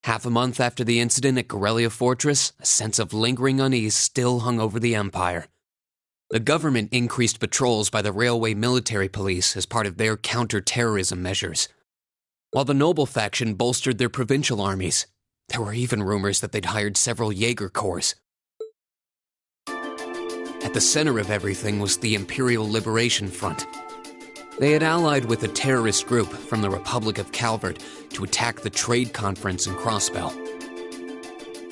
Half a month after the incident at Corellia Fortress, a sense of lingering unease still hung over the Empire. The government increased patrols by the Railway Military Police as part of their counter-terrorism measures, while the Noble faction bolstered their provincial armies. There were even rumors that they'd hired several Jaeger Corps. At the center of everything was the Imperial Liberation Front. They had allied with a terrorist group from the Republic of Calvert to attack the trade conference in Crossbell.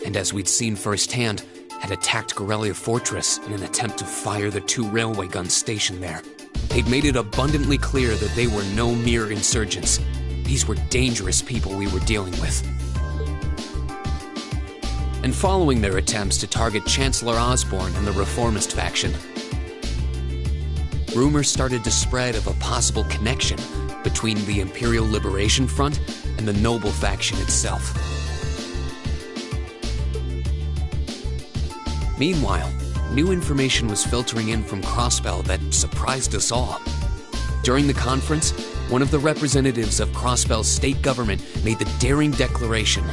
And as we'd seen firsthand, had attacked Corellia Fortress in an attempt to fire the 2 railway guns stationed there. They'd made it abundantly clear that they were no mere insurgents. These were dangerous people we were dealing with. And following their attempts to target Chancellor Osborne and the Reformist faction, rumors started to spread of a possible connection between the Imperial Liberation Front and the Noble faction itself. Meanwhile, new information was filtering in from Crossbell that surprised us all. During the conference, one of the representatives of Crossbell's state government made the daring declaration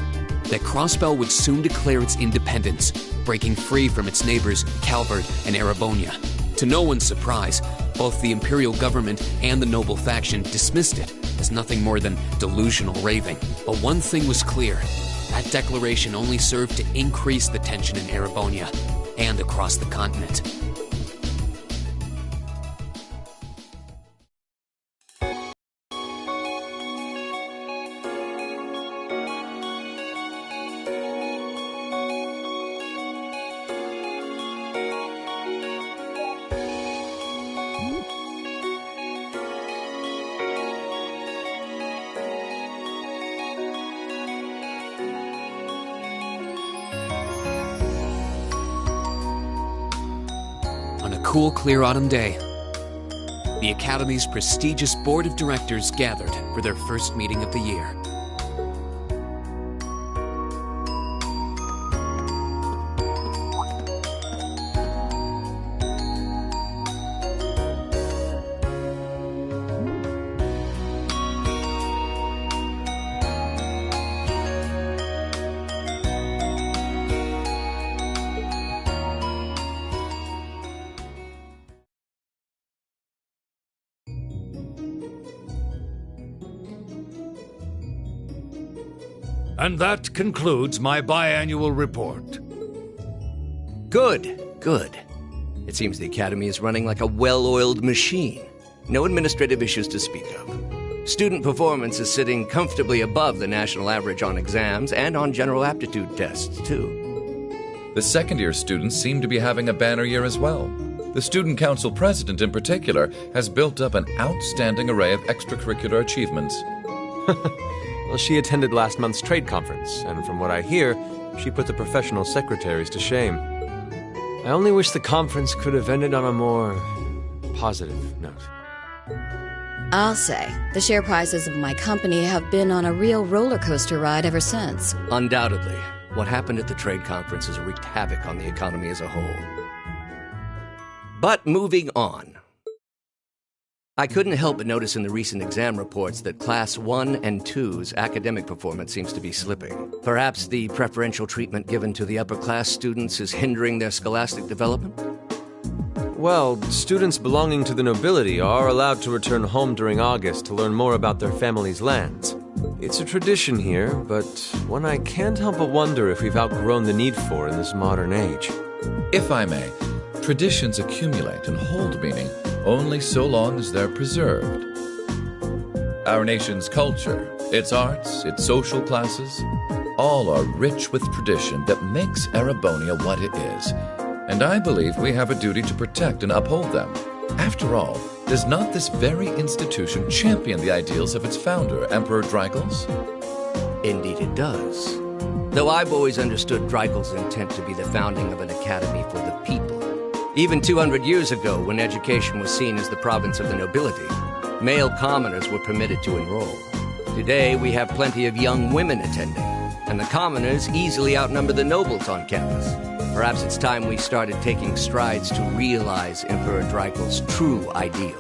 that Crossbell would soon declare its independence, breaking free from its neighbors Calvert and Erebonia. To no one's surprise, both the Imperial government and the Noble faction dismissed it as nothing more than delusional raving. But one thing was clear: that declaration only served to increase the tension in Erebonia and across the continent. On a cool, clear autumn day, the Academy's prestigious board of directors gathered for their first meeting of the year. And that concludes my biannual report. Good, good. It seems the Academy is running like a well-oiled machine. No administrative issues to speak of. Student performance is sitting comfortably above the national average on exams and on general aptitude tests, too. The second-year students seem to be having a banner year as well. The Student Council president, in particular, has built up an outstanding array of extracurricular achievements. Well, she attended last month's trade conference, and from what I hear, she put the professional secretaries to shame. I only wish the conference could have ended on a more positive note. I'll say, the share prices of my company have been on a real roller coaster ride ever since. Undoubtedly, what happened at the trade conference has wreaked havoc on the economy as a whole. But moving on. I couldn't help but notice in the recent exam reports that Class 1 and 2's academic performance seems to be slipping. Perhaps the preferential treatment given to the upper-class students is hindering their scholastic development? Well, students belonging to the nobility are allowed to return home during August to learn more about their family's lands. It's a tradition here, but one I can't help but wonder if we've outgrown the need for in this modern age. If I may, traditions accumulate and hold meaning only so long as they're preserved. Our nation's culture, its arts, its social classes, all are rich with tradition that makes Erebonia what it is, and I believe we have a duty to protect and uphold them. After all, does not this very institution champion the ideals of its founder, Emperor Dreigels? Indeed it does. Though I've always understood Dreigels' intent to be the founding of an academy for the people. Even 200 years ago, when education was seen as the province of the nobility, male commoners were permitted to enroll. Today, we have plenty of young women attending, and the commoners easily outnumber the nobles on campus. Perhaps it's time we started taking strides to realize Emperor Dreigels' true ideal.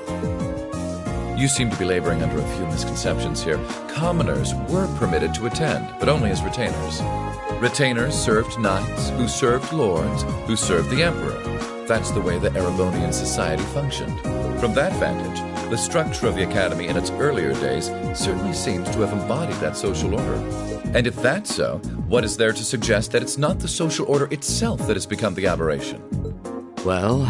You seem to be laboring under a few misconceptions here. Commoners were permitted to attend, but only as retainers. Retainers served knights, who served lords, who served the emperor. That's the way the Erebonian society functioned. From that vantage, the structure of the academy in its earlier days certainly seems to have embodied that social order. And if that's so, what is there to suggest that it's not the social order itself that has become the aberration? Well,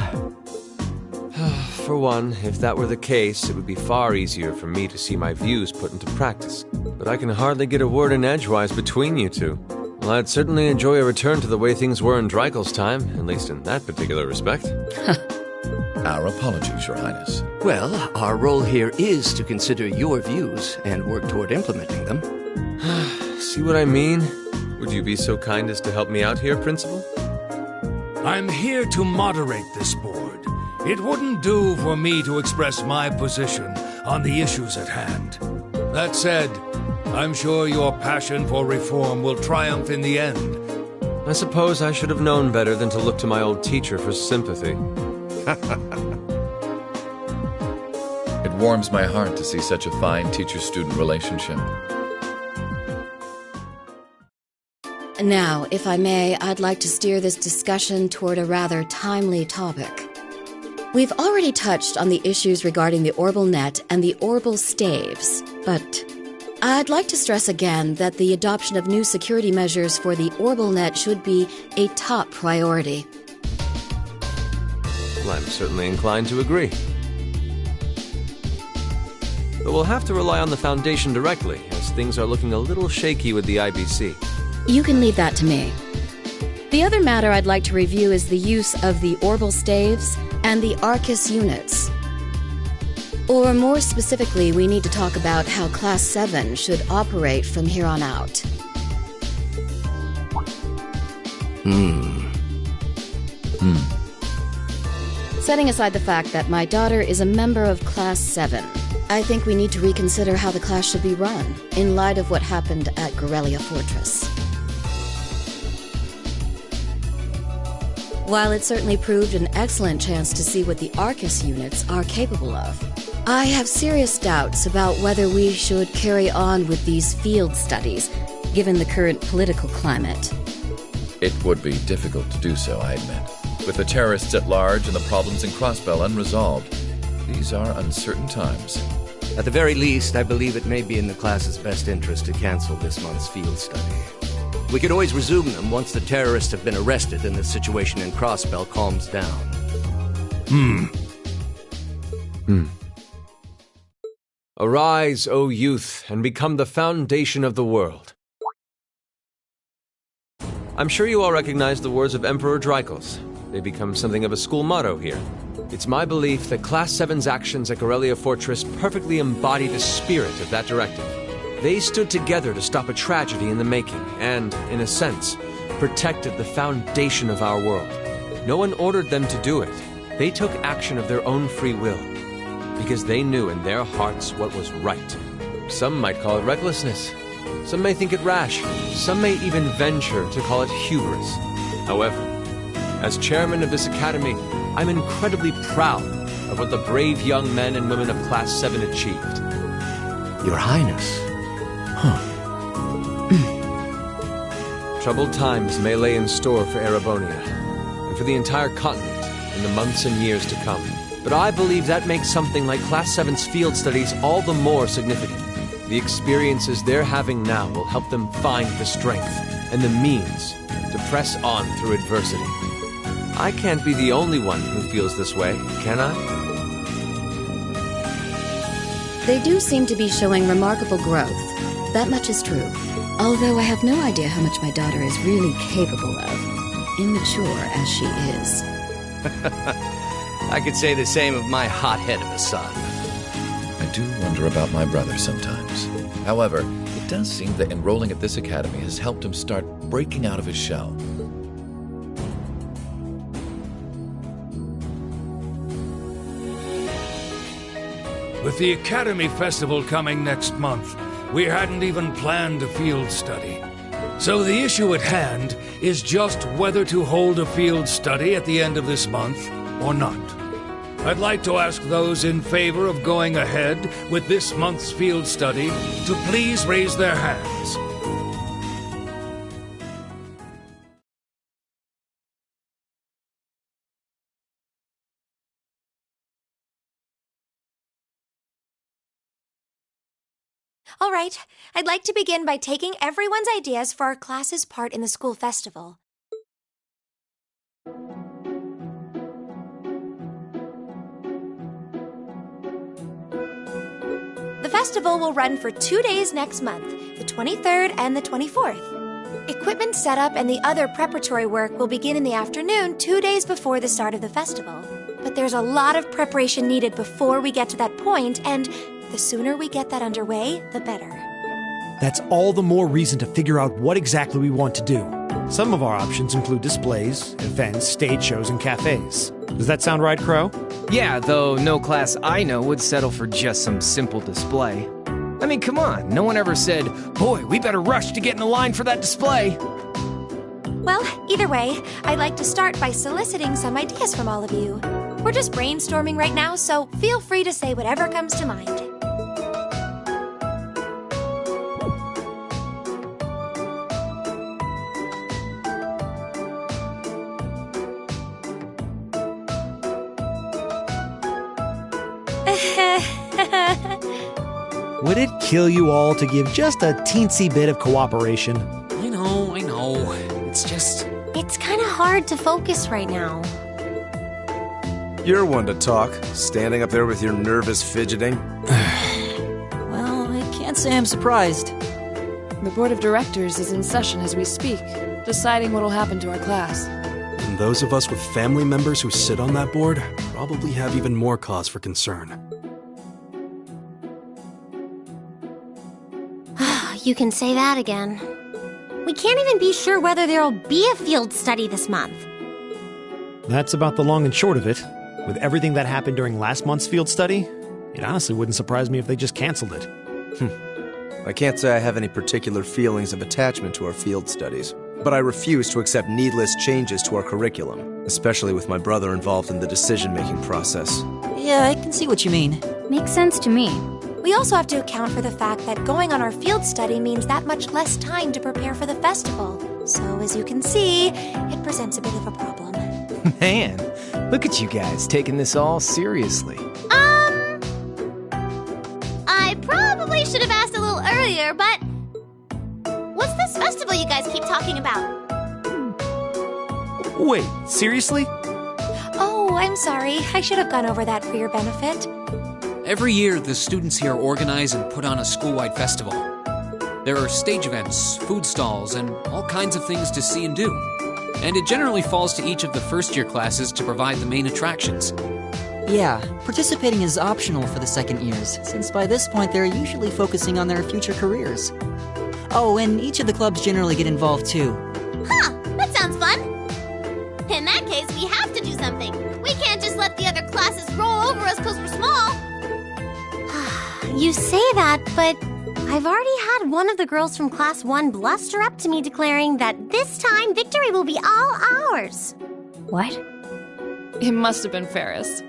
For one, if that were the case, it would be far easier for me to see my views put into practice. But I can hardly get a word in edgewise between you two. Well, I'd certainly enjoy a return to the way things were in Dreikel's time, at least in that particular respect. Our apologies, Your Highness. well, our role here is to consider your views and work toward implementing them. See what I mean? Would you be so kind as to help me out here, Principal? I'm here to moderate this board. It wouldn't do for me to express my position on the issues at hand. That said, I'm sure your passion for reform will triumph in the end. I suppose I should have known better than to look to my old teacher for sympathy. It warms my heart to see such a fine teacher-student relationship. Now, if I may, I'd like to steer this discussion toward a rather timely topic. We've already touched on the issues regarding the Orbal Net and the Orbal Staves, but I'd like to stress again that the adoption of new security measures for the Orbal Net should be a top priority. Well, I'm certainly inclined to agree. But we'll have to rely on the Foundation directly, as things are looking a little shaky with the IBC. You can leave that to me. The other matter I'd like to review is the use of the Orbal Staves and the Arcus units. Or more specifically, we need to talk about how Class 7 should operate from here on out. Setting aside the fact that my daughter is a member of Class 7, I think we need to reconsider how the class should be run, in light of what happened at Gorelia Fortress. While it certainly proved an excellent chance to see what the Arcus units are capable of, I have serious doubts about whether we should carry on with these field studies, given the current political climate. It would be difficult to do so, I admit. With the terrorists at large and the problems in Crossbell unresolved, these are uncertain times. At the very least, I believe it may be in the class's best interest to cancel this month's field study. We could always resume them once the terrorists have been arrested and the situation in Crossbell calms down. Arise, O youth, and become the foundation of the world. I'm sure you all recognize the words of Emperor Dreikels. They become something of a school motto here. It's my belief that Class 7's actions at Gorelia Fortress perfectly embody the spirit of that directive. They stood together to stop a tragedy in the making and, in a sense, protected the foundation of our world. No one ordered them to do it. They took action of their own free will, because they knew in their hearts what was right. Some might call it recklessness. Some may think it rash. Some may even venture to call it hubris. However, as chairman of this academy, I'm incredibly proud of what the brave young men and women of Class 7 achieved. Your Highness. Troubled times may lay in store for Erebonia, and for the entire continent in the months and years to come. But I believe that makes something like Class 7's field studies all the more significant. The experiences they're having now will help them find the strength and the means to press on through adversity. I can't be the only one who feels this way, can I? They do seem to be showing remarkable growth. That much is true. Although I have no idea how much my daughter is really capable of, immature as she is. I could say the same of my hothead of a son. I do wonder about my brother sometimes. However, it does seem that enrolling at this academy has helped him start breaking out of his shell. With the Academy Festival coming next month, we hadn't even planned a field study. So the issue at hand is just whether to hold a field study at the end of this month or not. I'd like to ask those in favor of going ahead with this month's field study to please raise their hands. All right, I'd like to begin by taking everyone's ideas for our class's part in the school festival. The festival will run for 2 days next month, the 23rd and the 24th. Equipment setup and the other preparatory work will begin in the afternoon 2 days before the start of the festival. But there's a lot of preparation needed before we get to that point, and the sooner we get that underway, the better. That's all the more reason to figure out what exactly we want to do. Some of our options include displays, events, stage shows, and cafes. Does that sound right, Crow? Yeah, though no class I know would settle for just some simple display. I mean, come on, no one ever said, "Boy, we better rush to get in the line for that display." Well, either way, I'd like to start by soliciting some ideas from all of you. We're just brainstorming right now, so feel free to say whatever comes to mind. Would it kill you all to give just a teensy bit of cooperation? I know. It's just... It's kind of hard to focus right now. You're one to talk, standing up there with your nervous fidgeting. Well, I can't say I'm surprised. The board of directors is in session as we speak, deciding what'll happen to our class. And those of us with family members who sit on that board probably have even more cause for concern. You can say that again. We can't even be sure whether there'll be a field study this month. That's about the long and short of it. With everything that happened during last month's field study, it honestly wouldn't surprise me if they just canceled it. I can't say I have any particular feelings of attachment to our field studies, but I refuse to accept needless changes to our curriculum, especially with my brother involved in the decision-making process. Yeah, I can see what you mean. Makes sense to me. We also have to account for the fact that going on our field study means that much less time to prepare for the festival. So, as you can see, it presents a bit of a problem. Man, look at you guys taking this all seriously. I probably should have asked a little earlier, but what's this festival you guys keep talking about? Wait, seriously? Oh, I'm sorry. I should have gone over that for your benefit. Every year, the students here organize and put on a school-wide festival. There are stage events, food stalls, and all kinds of things to see and do. And it generally falls to each of the first-year classes to provide the main attractions. Yeah, participating is optional for the second years, since by this point they're usually focusing on their future careers. Oh, and each of the clubs generally get involved too. Huh, that sounds fun. In that case, we have to do something. We can't just let the other classes roll over us because we're small. You say that, but I've already had one of the girls from Class 1 bluster up to me declaring that this time victory will be all ours. What? It must have been Ferris.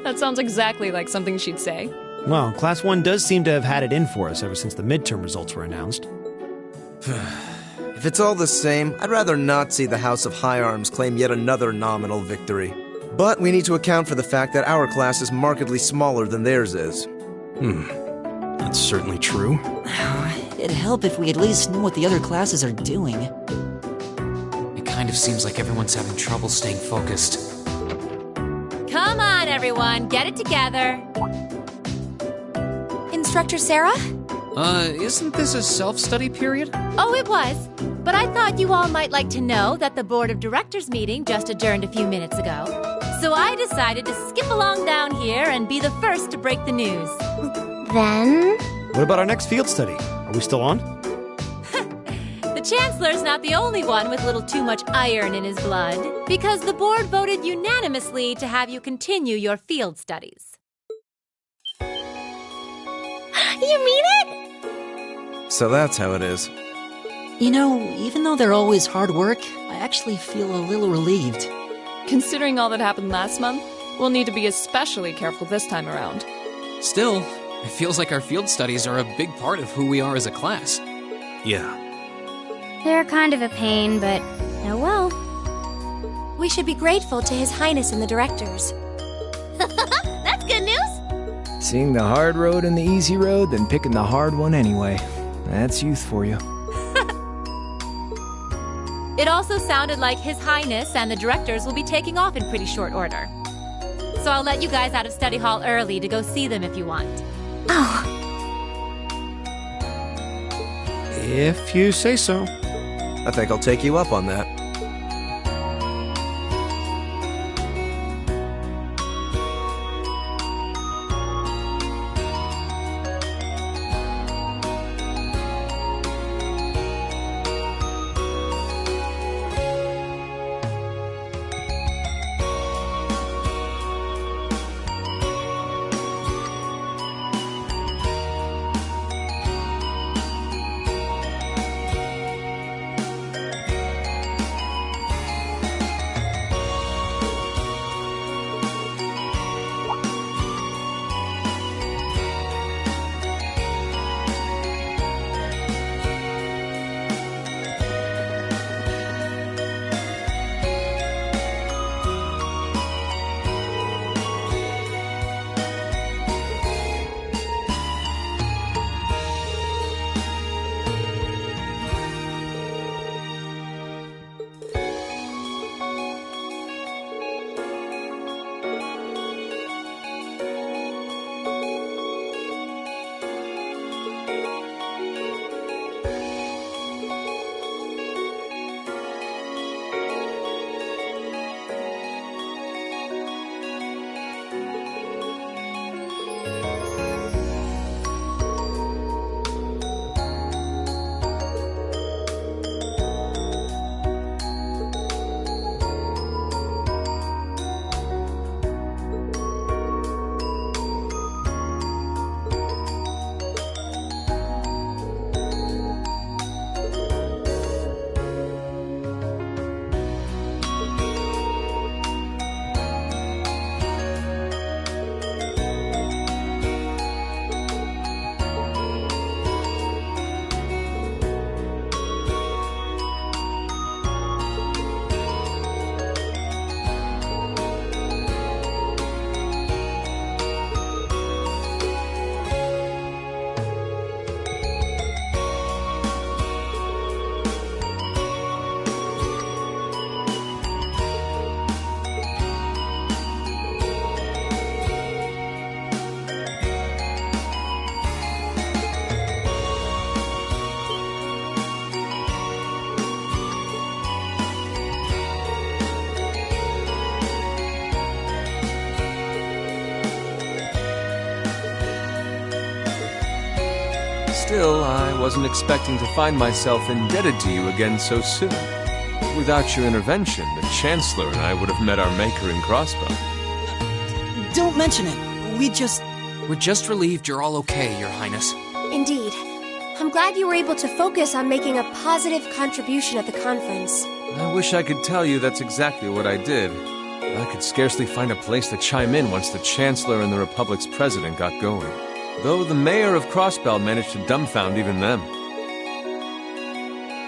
That sounds exactly like something she'd say. Well, Class 1 does seem to have had it in for us ever since the midterm results were announced. If it's all the same, I'd rather not see the House of High Arms claim yet another nominal victory. But we need to account for the fact that our class is markedly smaller than theirs is. That's certainly true. It'd help if we at least knew what the other classes are doing. It kind of seems like everyone's having trouble staying focused. Come on, everyone, get it together. Instructor Sarah? Isn't this a self-study period? Oh, it was. But I thought you all might like to know that the Board of Directors meeting just adjourned a few minutes ago. So I decided to skip along down here and be the first to break the news. Then? What about our next field study? Are we still on? The Chancellor's not the only one with a little too much iron in his blood, because the board voted unanimously to have you continue your field studies. You mean it? So that's how it is. You know, even though they're always hard work, I actually feel a little relieved. Considering all that happened last month, We'll need to be especially careful this time around. Still, it feels like our field studies are a big part of who we are as a class. Yeah. They're kind of a pain, but oh well. We should be grateful to His Highness and the directors. That's good news! Seeing the hard road and the easy road, then picking the hard one anyway. That's youth for you. It also sounded like His Highness and the directors will be taking off in pretty short order. So I'll let you guys out of study hall early to go see them if you want. Oh. If you say so. I think I'll take you up on that. Still, I wasn't expecting to find myself indebted to you again so soon. Without your intervention, the Chancellor and I would have met our maker in Crossbell. Don't mention it. We're just relieved you're all okay, Your Highness. Indeed. I'm glad you were able to focus on making a positive contribution at the conference. I wish I could tell you that's exactly what I did. I could scarcely find a place to chime in once the Chancellor and the Republic's president got going. Though the mayor of Crossbell managed to dumbfound even them.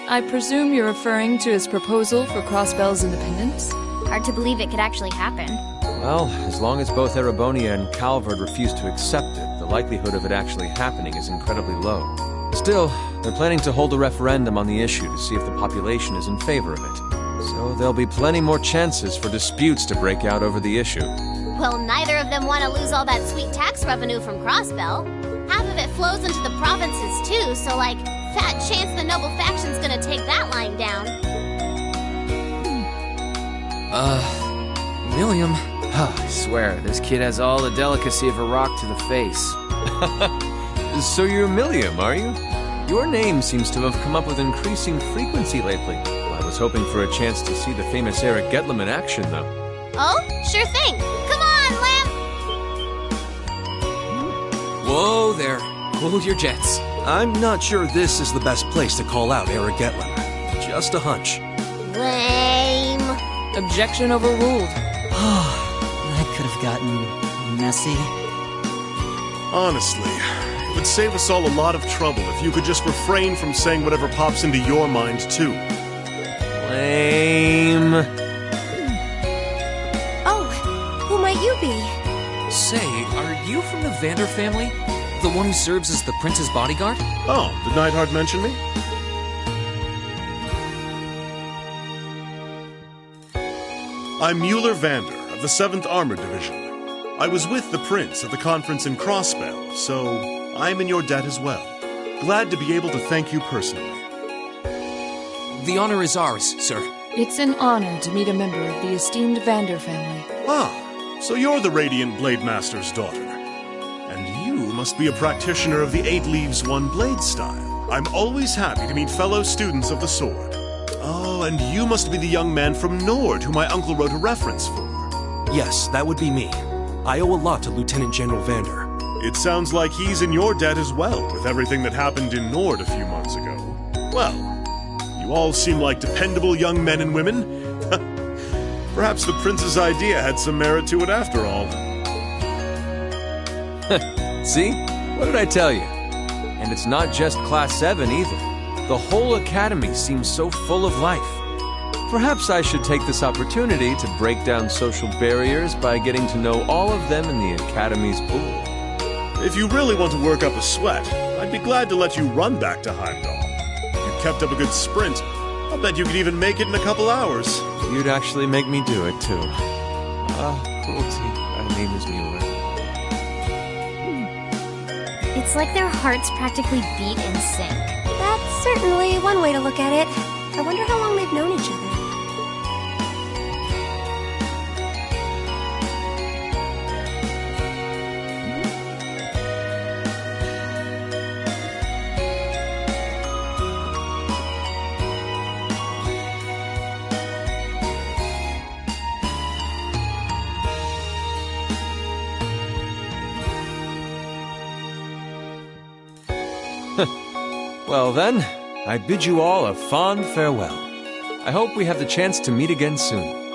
I presume you're referring to his proposal for Crossbell's independence? Hard to believe it could actually happen. Well, as long as both Erebonia and Calvard refuse to accept it, the likelihood of it actually happening is incredibly low. Still, they're planning to hold a referendum on the issue to see if the population is in favor of it. So there'll be plenty more chances for disputes to break out over the issue. Well, neither of them want to lose all that sweet tax revenue from Crossbell. Half of it flows into the provinces too, so fat chance the noble faction's gonna take that line down. William. I swear, this kid has all the delicacy of a rock to the face. So you're Milliam, are you? Your name seems to have come up with increasing frequency lately. I was hoping for a chance to see the famous Eric Getlam in action, though. Oh, sure thing. Come on, Lamp! Whoa there. Cool your jets. I'm not sure this is the best place to call out Eric Getlam. Just a hunch. Lame. Objection overruled. I could have gotten messy. Honestly, it would save us all a lot of trouble if you could just refrain from saying whatever pops into your mind, too. Lame. Oh, who might you be? Say, are you from the Vander family? The one who serves as the prince's bodyguard? Oh, did Neidhart mention me? I'm Mueller Vander of the 7th Armored Division. I was with the prince at the conference in Crossbell, so I'm in your debt as well. Glad to be able to thank you personally. The honor is ours, sir. It's an honor to meet a member of the esteemed Vander family. Ah, so you're the Radiant Blade Master's daughter. And you must be a practitioner of the 8 Leaves 1 Blade style. I'm always happy to meet fellow students of the sword. Oh, and you must be the young man from Nord who my uncle wrote a reference for. Yes, that would be me. I owe a lot to Lieutenant General Vander. It sounds like he's in your debt as well, with everything that happened in Nord a few months ago. Well, you all seem like dependable young men and women. Perhaps the prince's idea had some merit to it after all. See? What did I tell you? And it's not just Class 7 either. The whole academy seems so full of life. Perhaps I should take this opportunity to break down social barriers by getting to know all of them in the academy's pool. If you really want to work up a sweat, I'd be glad to let you run back to Heimdall. If you kept up a good sprint, I'll bet you could even make it in a couple hours. You'd actually make me do it, too. Cruelty. My name is Mueller. It's like their hearts practically beat in sync. That's certainly one way to look at it. I wonder how long they've known each other. Well then, I bid you all a fond farewell. I hope we have the chance to meet again soon.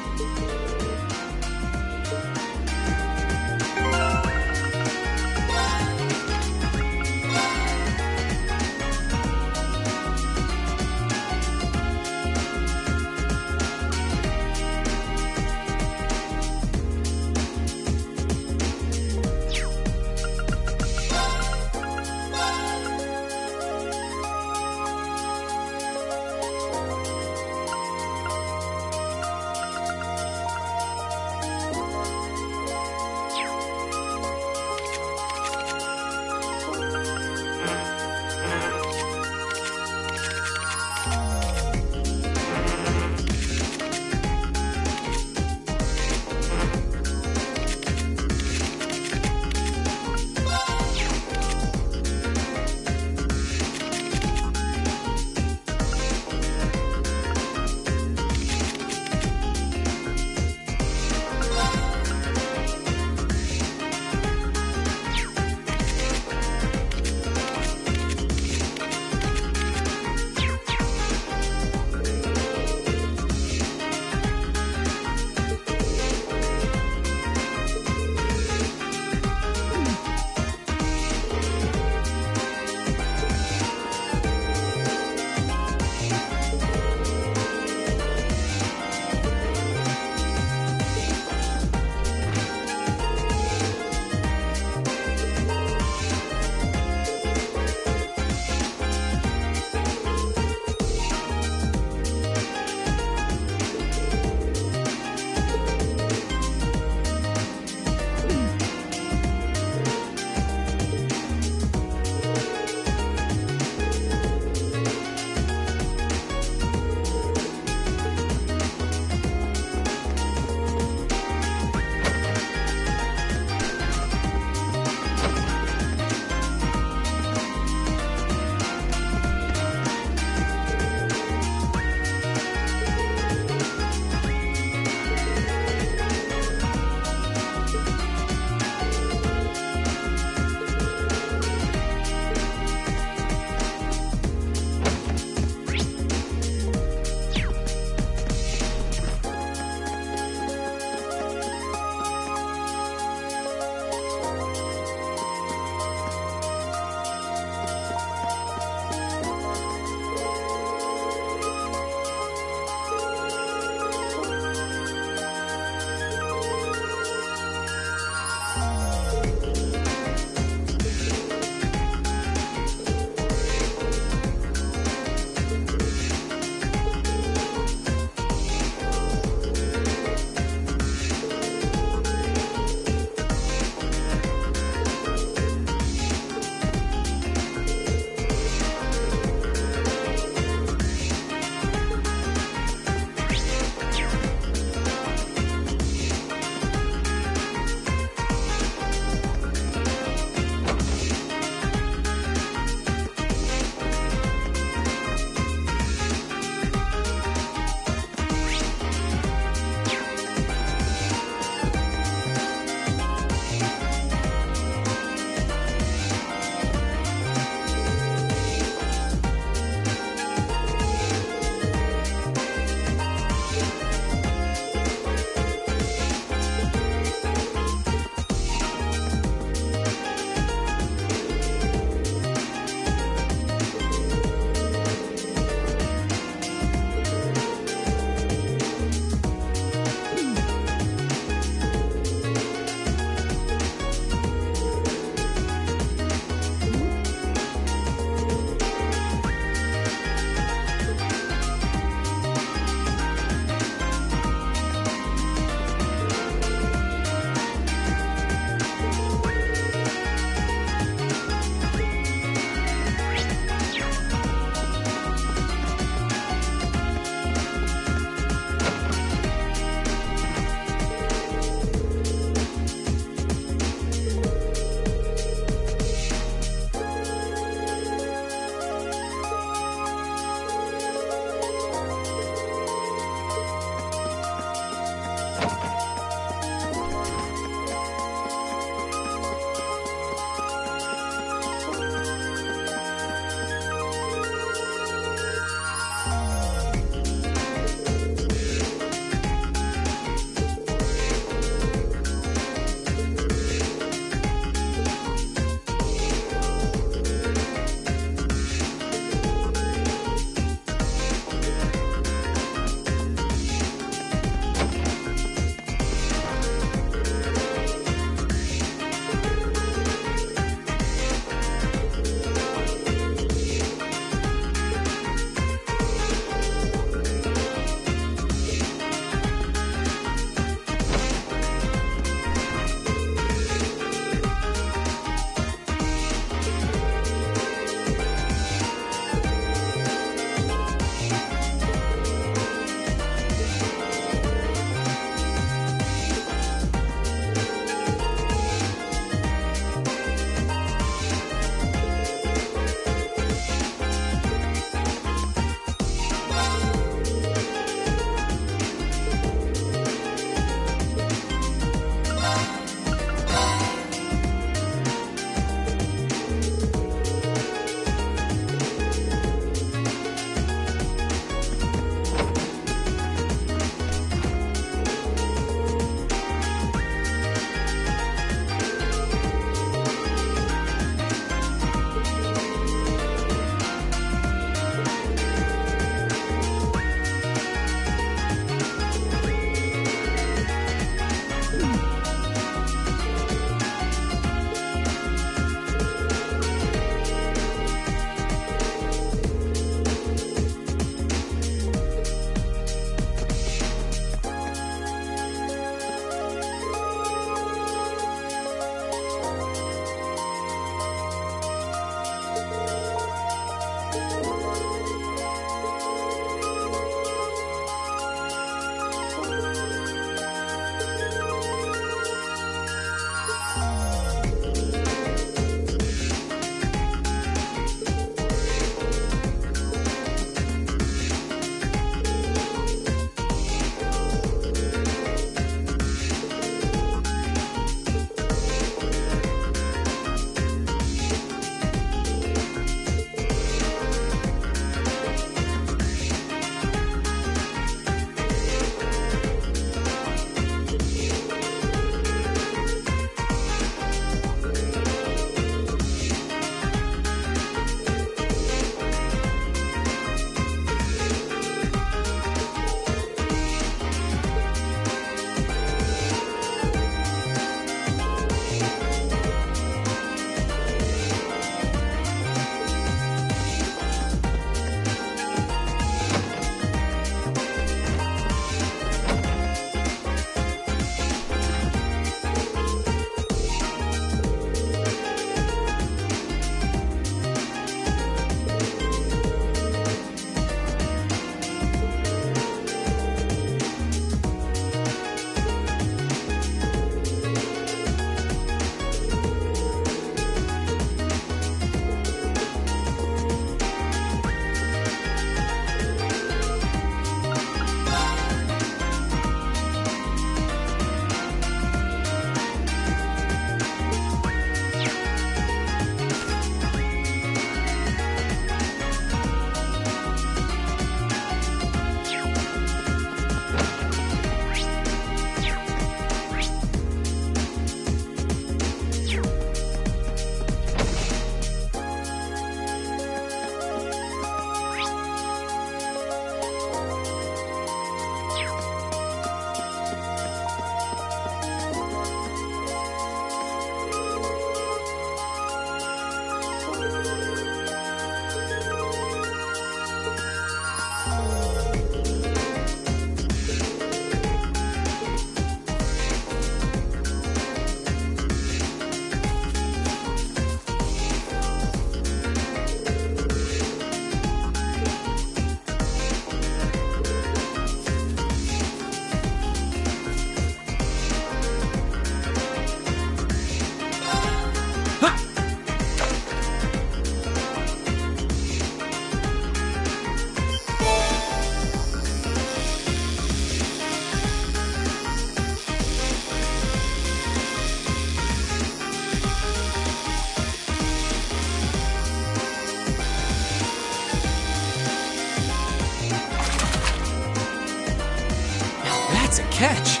That's a catch.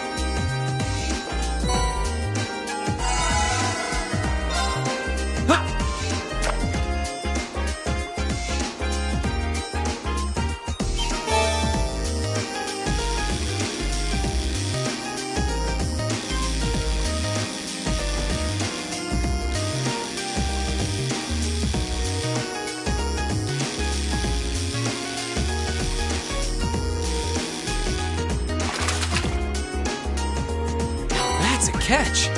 That's a catch.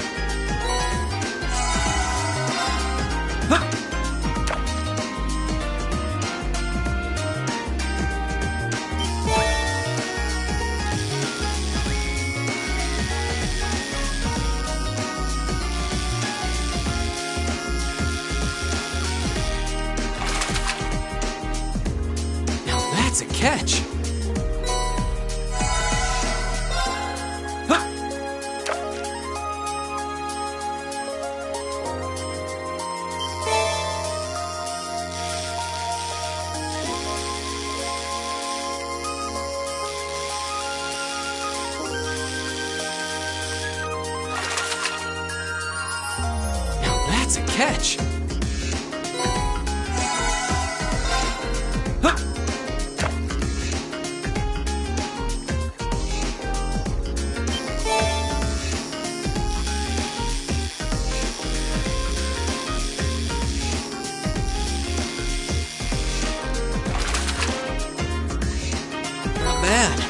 Now that's a catch. That's a catch. Not bad.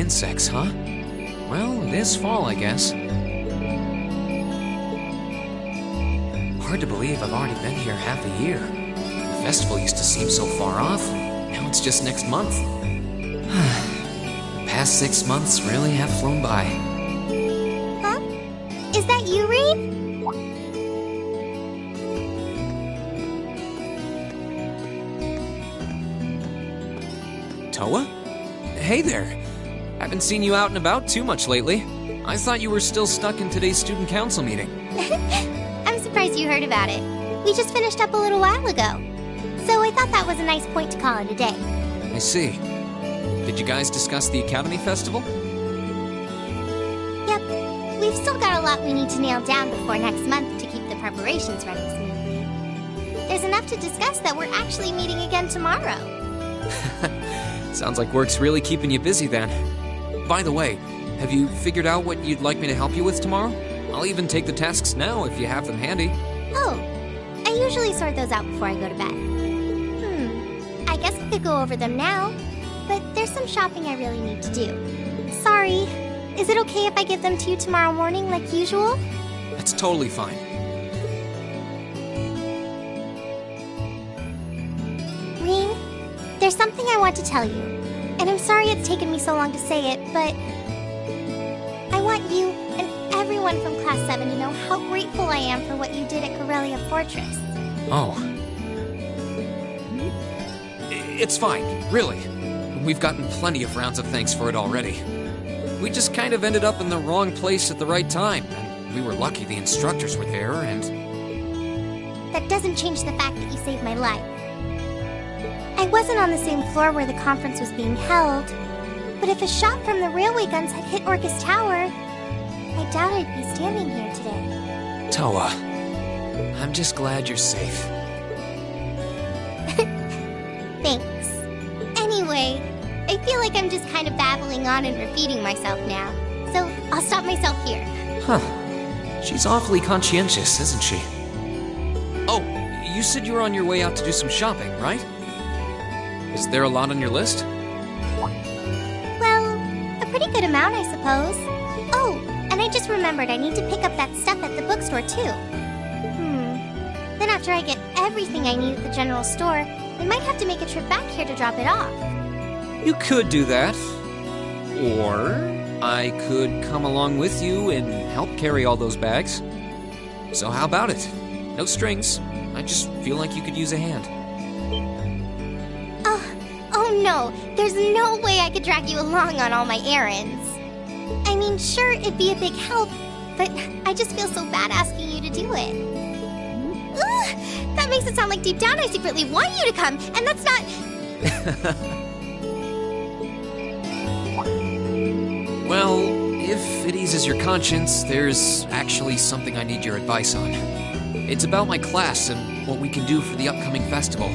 Insects, huh? Well, it is fall, I guess. Hard to believe I've already been here half a year. The festival used to seem so far off. Now it's just next month. The past 6 months really have flown by. Huh? Is that you, Reed? Toa? Hey there. Haven't seen you out and about too much lately. I thought you were still stuck in today's student council meeting. I'm surprised you heard about it. We just finished up a little while ago. So I thought that was a nice point to call it a day. I see. Did you guys discuss the Academy Festival? Yep. We've still got a lot we need to nail down before next month to keep the preparations running smoothly. There's enough to discuss that we're actually meeting again tomorrow. Sounds like work's really keeping you busy then. By the way, have you figured out what you'd like me to help you with tomorrow? I'll even take the tasks now if you have them handy. Oh, I usually sort those out before I go to bed. I guess I could go over them now, but there's some shopping I really need to do. Sorry, is it okay if I give them to you tomorrow morning like usual? That's totally fine. Rean, there's something I want to tell you, and I'm sorry it's taken me so long to say it, but I want you and everyone from Class 7 to know how grateful I am for what you did at Corellia Fortress. Oh. It's fine, really. We've gotten plenty of rounds of thanks for it already. We just kind of ended up in the wrong place at the right time, and we were lucky the instructors were there, and... That doesn't change the fact that you saved my life. I wasn't on the same floor where the conference was being held, but if a shot from the railway guns had hit Orcus Tower, I doubt I'd be standing here today. Toa, I'm just glad you're safe. Thanks. Anyway, I feel like I'm just kind of babbling on and repeating myself now, so I'll stop myself here. Huh. She's awfully conscientious, isn't she? Oh, you said you were on your way out to do some shopping, right? Is there a lot on your list? Well, a pretty good amount, I suppose. Oh, and I just remembered I need to pick up that stuff at the bookstore, too. Then after I get everything I need at the general store, I might have to make a trip back here to drop it off. You could do that. Or I could come along with you and help carry all those bags. So how about it? No strings. I just feel like you could use a hand. Oh no, there's no way I could drag you along on all my errands. I mean, sure, it'd be a big help, but I just feel so bad asking you to do it. Ugh, that makes it sound like deep down I secretly want you to come, and that's not... Well, if it eases your conscience, there's actually something I need your advice on. It's about my class and what we can do for the upcoming festival.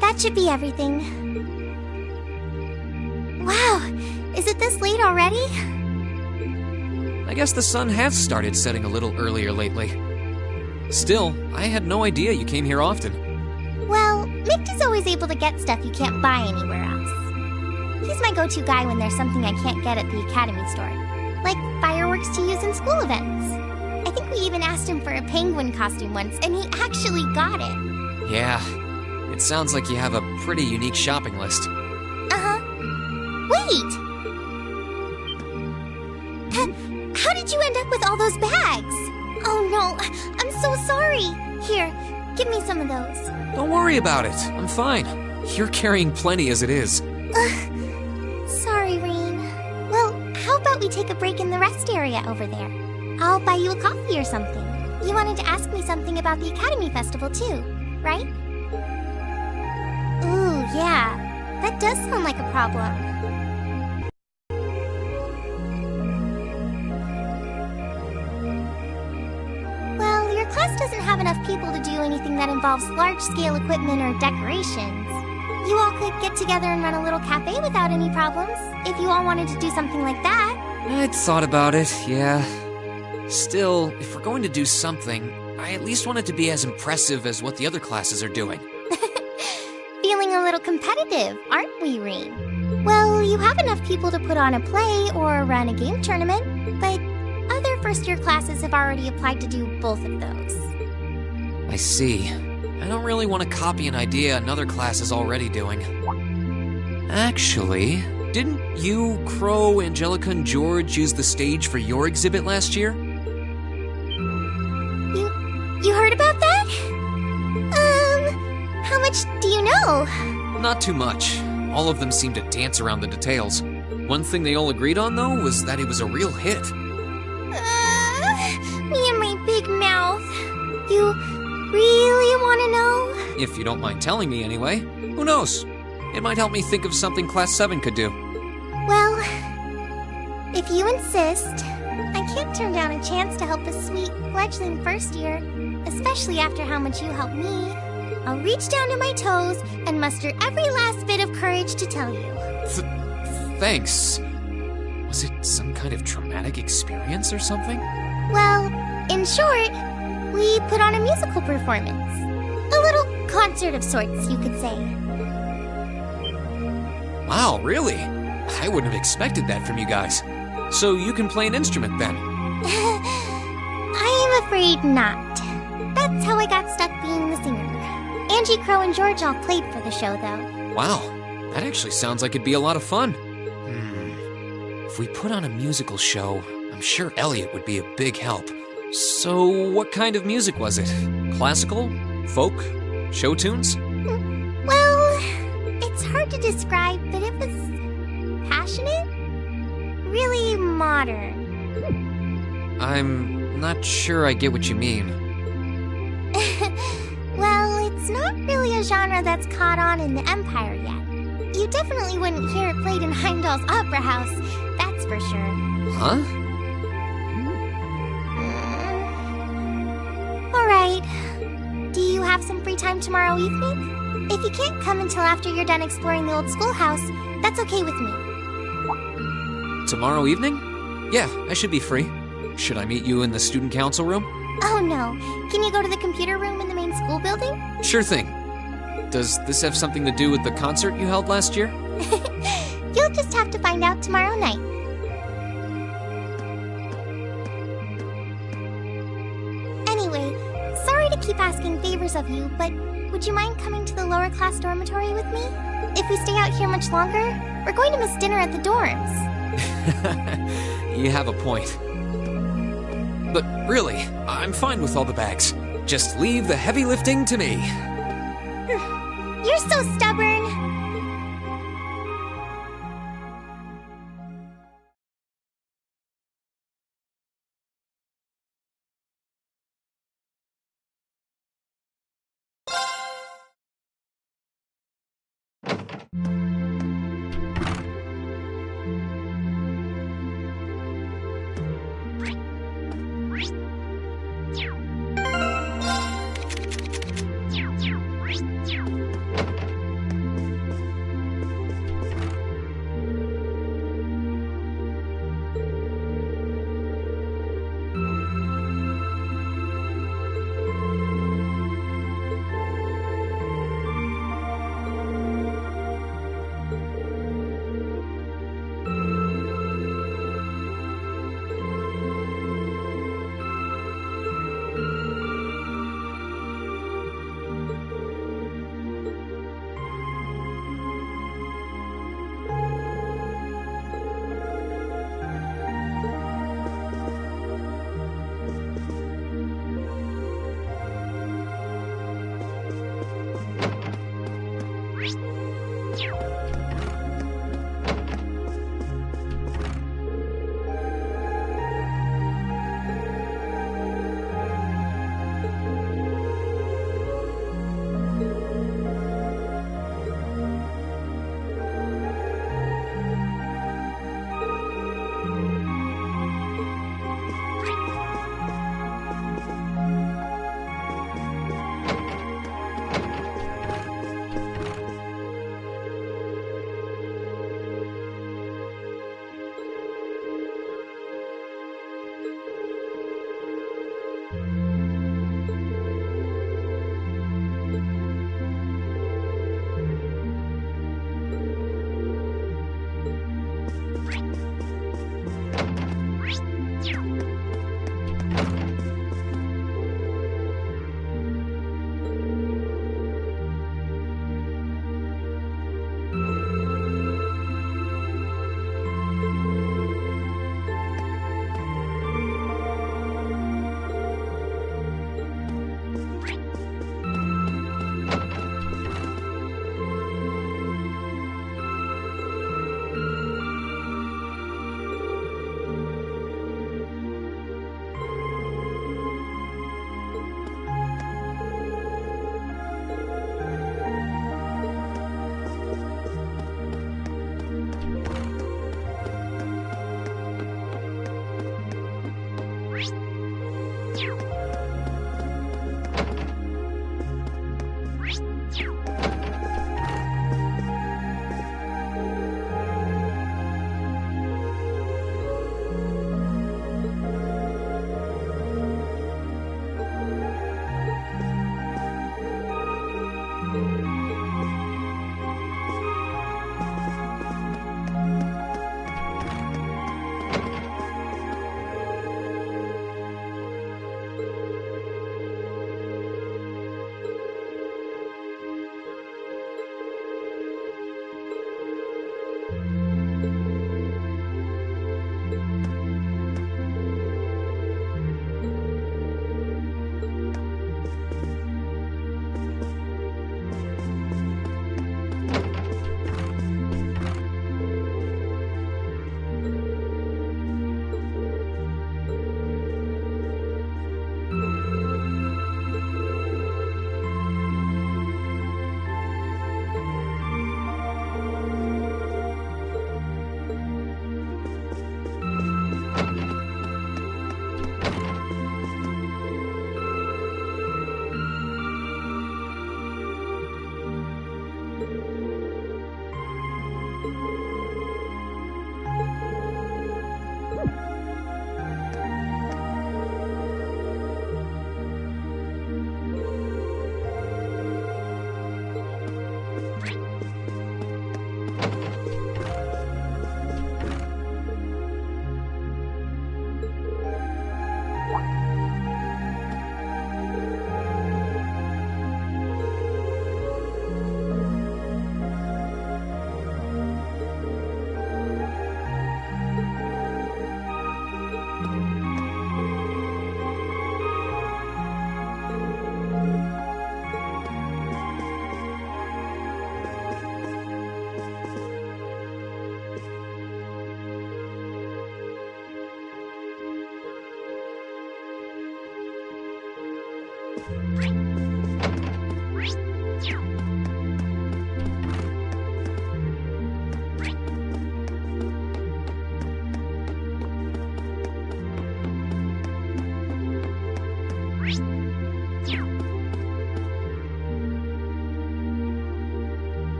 That should be everything. Wow, is it this late already? I guess the sun has started setting a little earlier lately. Still, I had no idea you came here often. Well, Mick is always able to get stuff you can't buy anywhere else. He's my go-to guy when there's something I can't get at the Academy store, like fireworks to use in school events. I think we even asked him for a penguin costume once, and he actually got it. Yeah, it sounds like you have a pretty unique shopping list. Uh-huh. Wait! How did you end up with all those bags? Oh no, I'm so sorry. Here, give me some of those. Don't worry about it. I'm fine. You're carrying plenty as it is. Sorry, Reen. Well, how about we take a break in the rest area over there? I'll buy you a coffee or something. You wanted to ask me something about the Academy Festival too, right? Ooh, yeah. That does sound like a problem. Well, your class doesn't have enough people to do anything that involves large-scale equipment or decorations. You all could get together and run a little cafe without any problems, if you all wanted to do something like that. I'd thought about it, yeah. Still, if we're going to do something, I at least want it to be as impressive as what the other classes are doing. Feeling a little competitive, aren't we, Reen? Well, you have enough people to put on a play or run a game tournament, but other first-year classes have already applied to do both of those. I see. I don't really want to copy an idea another class is already doing. Actually, didn't you, Crow, Angelica, and George use the stage for your exhibit last year? You heard about that? How much do you know? Not too much. All of them seemed to dance around the details. One thing they all agreed on, though, was that it was a real hit. Me and my big mouth. You really want to know? If you don't mind telling me anyway. Who knows? It might help me think of something Class 7 could do. Well, if you insist, I can't turn down a chance to help a sweet, fledgling first year, especially after how much you helped me. I'll reach down to my toes and muster every last bit of courage to tell you. Thanks. Was it some kind of traumatic experience or something? Well, in short, we put on a musical performance. A little concert of sorts, you could say. Wow, really? I wouldn't have expected that from you guys. So you can play an instrument then? I am afraid not. That's how I got stuck being the singer. Angie, Crow, and George all played for the show, though. Wow, that actually sounds like it'd be a lot of fun. If we put on a musical show, I'm sure Elliot would be a big help. So what kind of music was it? Classical? Folk? Show tunes? Well, it's hard to describe, but it was passionate. Really modern. I'm not sure I get what you mean. Well, it's not really a genre that's caught on in the Empire yet. You definitely wouldn't hear it played in Heimdall's Opera House, that's for sure. Huh? Alright. Do you have some free time tomorrow evening? If you can't come until after you're done exploring the old schoolhouse, that's okay with me. Tomorrow evening? Yeah, I should be free. Should I meet you in the student council room? Oh no. Can you go to the computer room in the main school building? Sure thing. Does this have something to do with the concert you held last year? You'll just have to find out tomorrow night. Anyway, sorry to keep asking favors of you, but would you mind coming to the lower class dormitory with me? If we stay out here much longer, we're going to miss dinner at the dorms. You have a point. But really, I'm fine with all the bags. Just leave the heavy lifting to me. You're so stubborn.